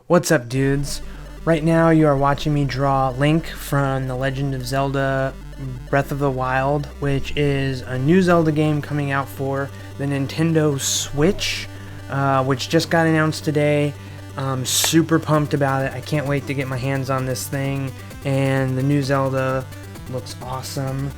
What's up, dudes? Right now you are watching me draw Link from The Legend of Zelda Breath of the Wild, which is a new Zelda game coming out for the Nintendo Switch, which just got announced today. I'm super pumped about it. I can't wait to get my hands on this thing, and the new Zelda looks awesome.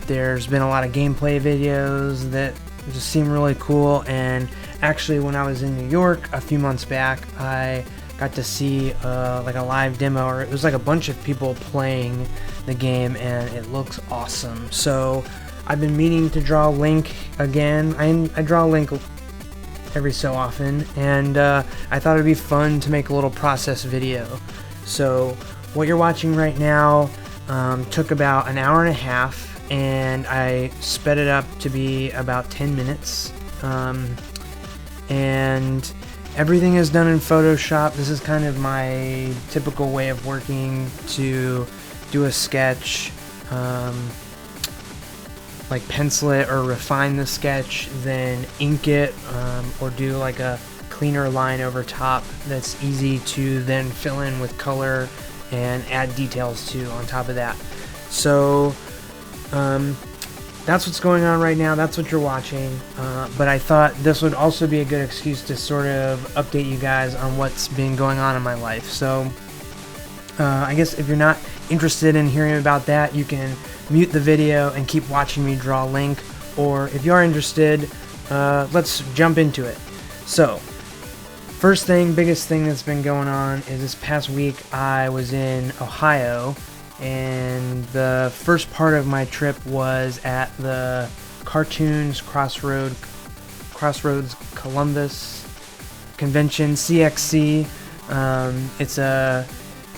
There's been a lot of gameplay videos that just seem really cool, and actually when I was in New York a few months back, I got to see like a live demo, or it was like a bunch of people playing the game, and it looks awesome. So I've been meaning to draw Link again. I draw Link every so often, and I thought it'd be fun to make a little process video. So what you're watching right now took about an hour and a half, and I sped it up to be about 10 minutes. And everything is done in Photoshop. This is kind of my typical way of working, to do a sketch, like pencil it or refine the sketch, then ink it, or do like a cleaner line over top that's easy to then fill in with color and add details to on top of that. So that's what's going on right now. That's what you're watching. But I thought this would also be a good excuse to sort of update you guys on what's been going on in my life. So I guess if you're not interested in hearing about that, you can mute the video and keep watching me draw Link. Or if you are interested, let's jump into it. So first thing, biggest thing that's been going on is this past week I was in Ohio, and the first part of my trip was at the Cartoons Crossroads Columbus Convention, CXC. It's a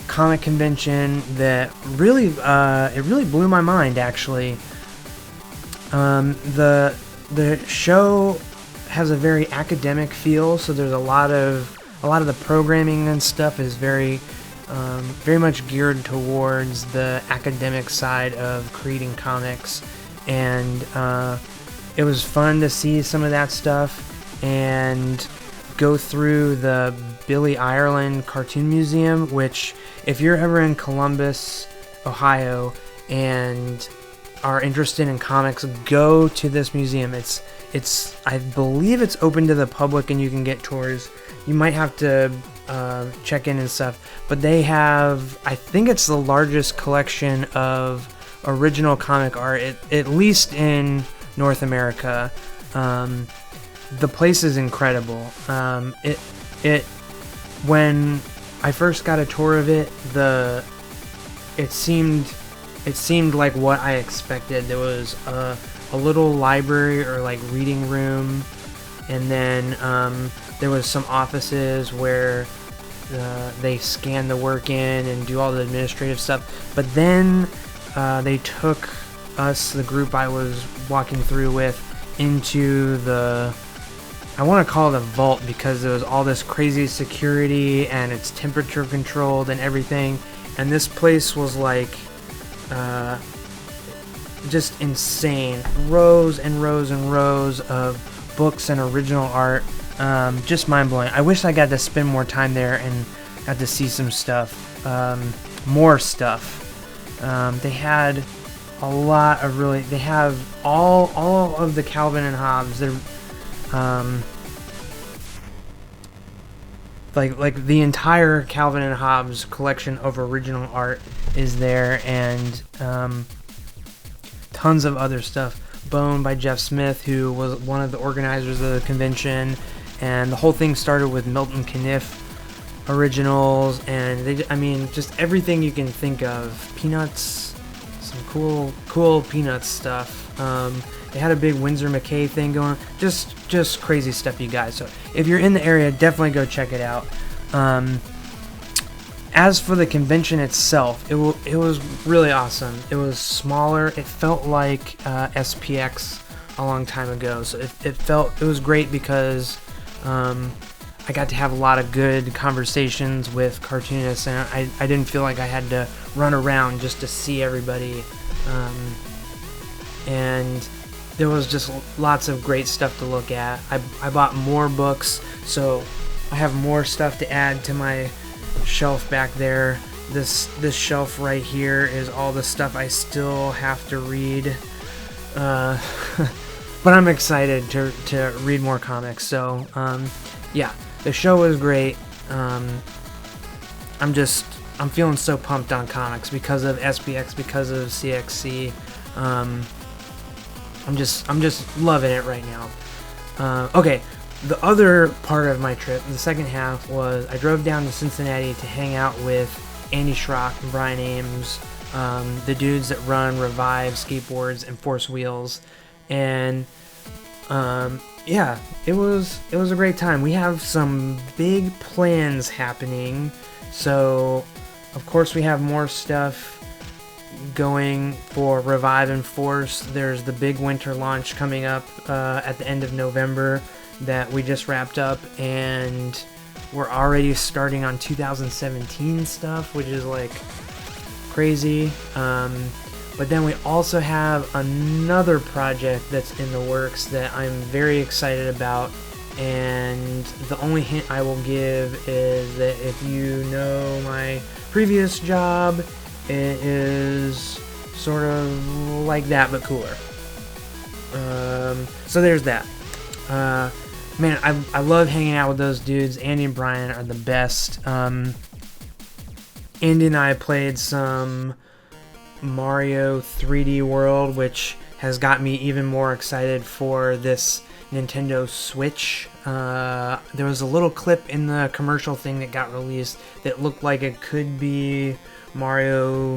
comic convention that really blew my mind, actually. The show has a very academic feel, so there's a lot of the programming and stuff is very much geared towards the academic side of creating comics, and it was fun to see some of that stuff and go through the Billy Ireland Cartoon Museum, which, if you're ever in Columbus, Ohio, and are interested in comics, go to this museum. It's I believe it's open to the public and you can get tours. You might have to check in and stuff, but they have, I think it's the largest collection of original comic art, at least in North America. The place is incredible. When I first got a tour of it, it seemed like what I expected. There was a little library or like reading room, and then there was some offices where they scan the work in and do all the administrative stuff. But then they took us, the group I was walking through with, into the, I want to call it a vault, because there was all this crazy security and it's temperature controlled and everything. And this place was like just insane. Rows and rows and rows of books and original art. Just mind-blowing. I wish I got to spend more time there and got to see some stuff, more stuff. They had a lot of they have all of the Calvin and Hobbes. They're like the entire Calvin and Hobbes collection of original art is there, and tons of other stuff. Bone by Jeff Smith, who was one of the organizers of the convention, and the whole thing started with Milton Caniff originals, and just everything you can think of. Peanuts, some cool Peanuts stuff. They had a big Winsor McKay thing going on. Just crazy stuff, you guys. So if you're in the area, definitely go check it out. As for the convention itself, it was really awesome. It was smaller. It felt like SPX a long time ago. So it was great because I got to have a lot of good conversations with cartoonists, and I didn't feel like I had to run around just to see everybody. And there was just lots of great stuff to look at. I bought more books, so I have more stuff to add to my shelf back there. This shelf right here is all the stuff I still have to read. But I'm excited to read more comics. So yeah, the show was great. I'm feeling so pumped on comics because of SPX, because of CXC. I'm just loving it right now. Okay, the other part of my trip, the second half, was I drove down to Cincinnati to hang out with Andy Schrock and Brian Ames, the dudes that run Revive Skateboards and Force Wheels, and yeah, it was a great time. We have some big plans happening, so of course we have more stuff going for Revive and Force. There's the big winter launch coming up at the end of November that we just wrapped up, and we're already starting on 2017 stuff, which is like crazy. But then we also have another project that's in the works that I'm very excited about, and the only hint I will give is that if you know my previous job, it is sort of like that but cooler. So there's that. Man, I love hanging out with those dudes. Andy and Brian are the best. Andy and I played some Mario 3D World, which has got me even more excited for this Nintendo Switch. There was a little clip in the commercial thing that got released that looked like it could be Mario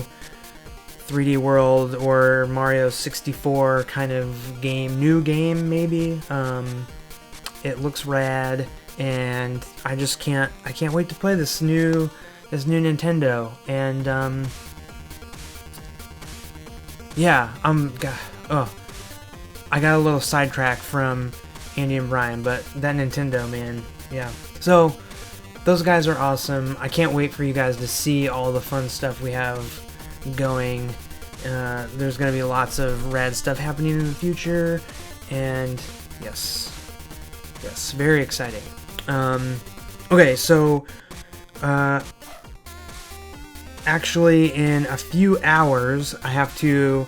3D World or Mario 64 kind of game, new game maybe. It looks rad, and I can't wait to play this new Nintendo. And yeah, I got a little sidetracked from Andy and Brian, but that Nintendo, man, yeah. So those guys are awesome. I can't wait for you guys to see all the fun stuff we have going. There's going to be lots of rad stuff happening in the future, and yes, very exciting. Okay, so actually in a few hours I have to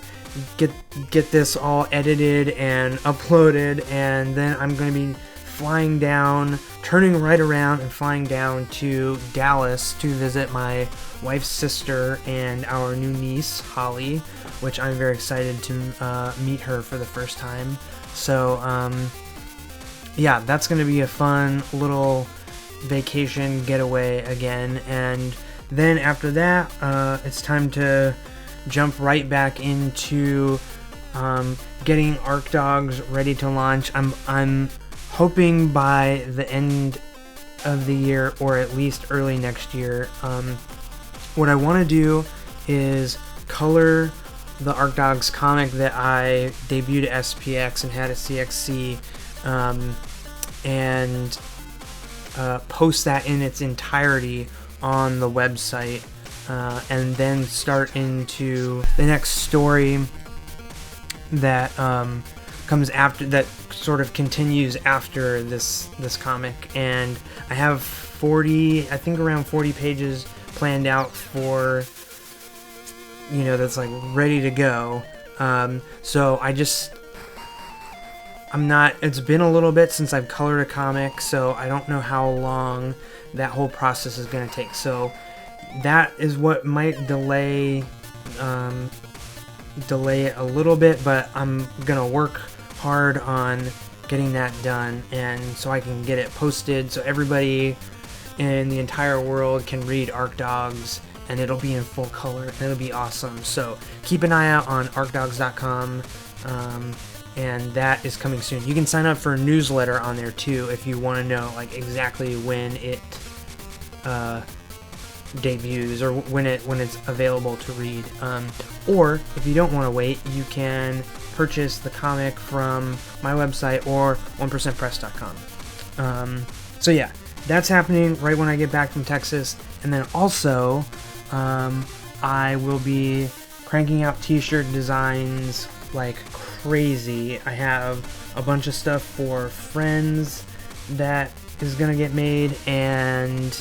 get this all edited and uploaded, and then I'm going to be flying down, turning right around and flying down to Dallas to visit my wife's sister and our new niece, Holly, which I'm very excited to meet her for the first time. So, yeah, that's going to be a fun little vacation getaway again. And then after that, it's time to jump right back into getting Arc Dogs ready to launch. I'm hoping by the end of the year, or at least early next year. What I want to do is color the Arc Dogs comic that I debuted at SPX and had at CXC, and post that in its entirety on the website, and then start into the next story that comes after, that sort of continues after this comic. And I have around 40 pages planned out for, that's like ready to go. So it's been a little bit since I've colored a comic, so I don't know how long that whole process is going to take. So that is what might delay it a little bit, but I'm going to work hard on getting that done, and so I can get it posted so everybody in the entire world can read Arc Dogs, and it'll be in full color, and it'll be awesome. So keep an eye out on arcdogs.com, and that is coming soon. You can sign up for a newsletter on there too if you want to know like exactly when it debuts, or when it's available to read. Or if you don't want to wait, you can purchase the comic from my website or 1%press.com. So yeah, that's happening right when I get back from Texas. And then also, I will be cranking out t-shirt designs like crazy. I have a bunch of stuff for friends that is gonna get made, and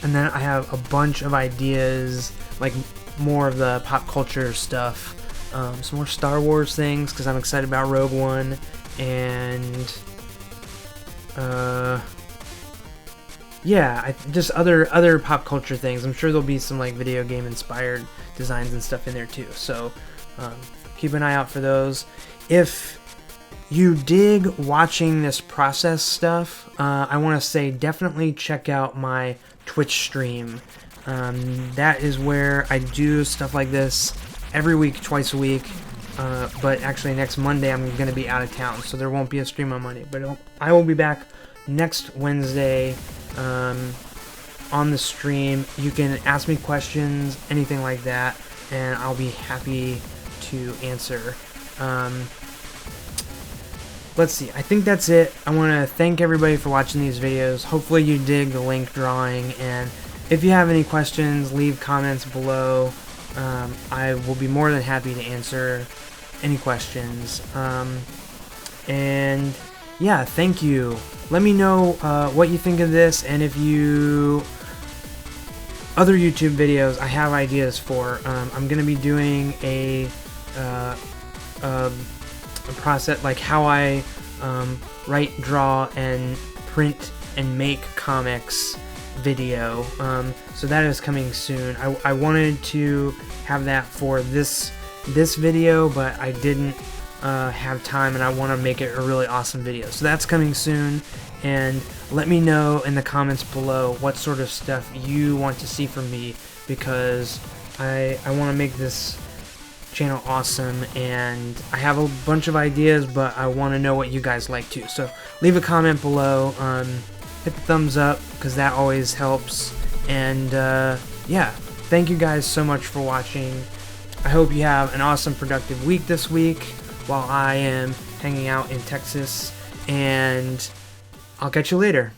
then I have a bunch of ideas, like more of the pop culture stuff, some more Star Wars things, because I'm excited about Rogue One, and yeah, just other pop culture things. I'm sure there'll be some like video game inspired designs and stuff in there too, so keep an eye out for those. If you dig watching this process stuff, I want to say definitely check out my Twitch stream. That is where I do stuff like this every week, twice a week, but actually next Monday I'm going to be out of town, so there won't be a stream on Monday, but I will be back next Wednesday on the stream. You can ask me questions, anything like that, and I'll be happy to answer. Let's see, I think that's it. I want to thank everybody for watching these videos. Hopefully you dig the Link drawing, and if you have any questions, leave comments below. I will be more than happy to answer any questions. And yeah, thank you. Let me know what you think of this, and if you... other YouTube videos I have ideas for. I'm going to be doing a process, like how I write, draw, and print and make comics video. So that is coming soon. I wanted to have that for this video, but I didn't have time, and I want to make it a really awesome video. So that's coming soon, and let me know in the comments below what sort of stuff you want to see from me, because I want to make this channel awesome, and I have a bunch of ideas, but I want to know what you guys like too. So leave a comment below, hit the thumbs up, because that always helps, and yeah, thank you guys so much for watching. I hope you have an awesome productive week this week while I am hanging out in Texas, and I'll catch you later.